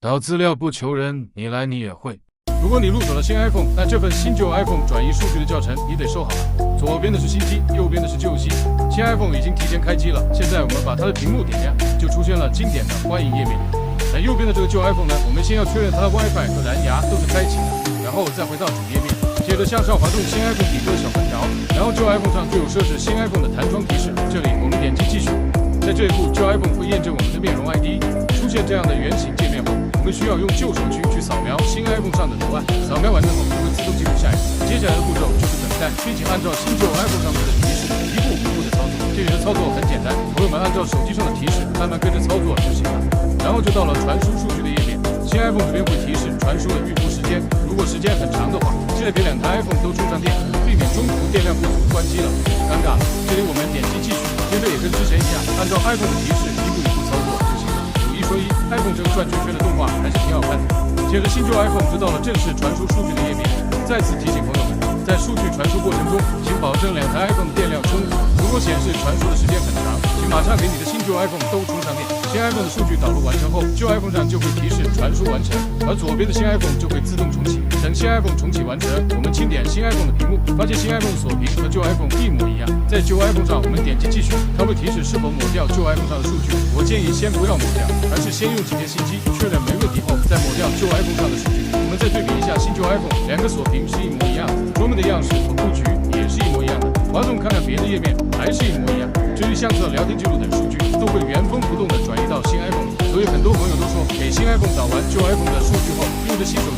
导资料不求人，你来你也会。如果你入手了新 iPhone， 那这份新旧 iPhone 转移数据的教程你得收好了。左边的是新机，右边的是旧机。新 iPhone 已经提前开机了，现在我们把它的屏幕点亮，就出现了经典的欢迎页面。在右边的这个旧 iPhone 呢，我们先要确认它的 WiFi 和蓝牙都是开启的，然后再回到主页面，接着向上滑动新 iPhone 底部的小横条，然后旧 iPhone 上就有设置新 iPhone 的弹窗提示，这里我们点击继续。在这一步，旧 iPhone 会验证我们的面容 ID， 出现这样的圆形界面后，我们需要用旧手机去扫描新 iPhone 上的图案，扫描完成后就会自动进入下一步。接下来的步骤就是等待，并且按照新旧 iPhone 上面的提示一步一步的操作。这里的操作很简单，朋友们按照手机上的提示慢慢跟着操作就行了。然后就到了传输数据的页面，新 iPhone 这边会提示传输的预估时间，如果时间很长的话，记得给2台 iPhone 都充上电，避免中途电量不足关机了，尴尬了。这里我们点击继续，接着也跟之前一样，按照 iPhone 的提示一步一步操作就行了。有一说一 ，iPhone 这个转圈圈的动画还是挺好看的。接着新旧 iPhone 就到了正式传输数据的页面，再次提醒朋友们，在数据传输过程中，请保证2台 iPhone 的电量充足。如果显示传输的时间很长，请马上给你的新旧 iPhone 都充上电。新 iPhone 的数据导入完成后，旧 iPhone 上就会提示传输完成，而左边的新 iPhone 就会自动重启。等新 iPhone 重启完成，我们轻点新 iPhone 的屏幕，发现新 iPhone 锁屏和旧 iPhone 一模一样。在旧 iPhone 上，我们点击继续，它会提示是否抹掉旧 iPhone 上的数据。我建议先不要抹掉，而是先用几天新机确认没问题后，再抹掉旧 iPhone 上的数据。我们再对比一下新旧 iPhone， 2个锁屏是一模一样的，桌面的样式和布局也是一模一样的。滑动看看别的页面，还是一模一样。至于相册、聊天记录等数据，都会原封不动的转移到新 iPhone 里。所以很多朋友都说，给新 iPhone 导完旧 iPhone 的数据后，用着新手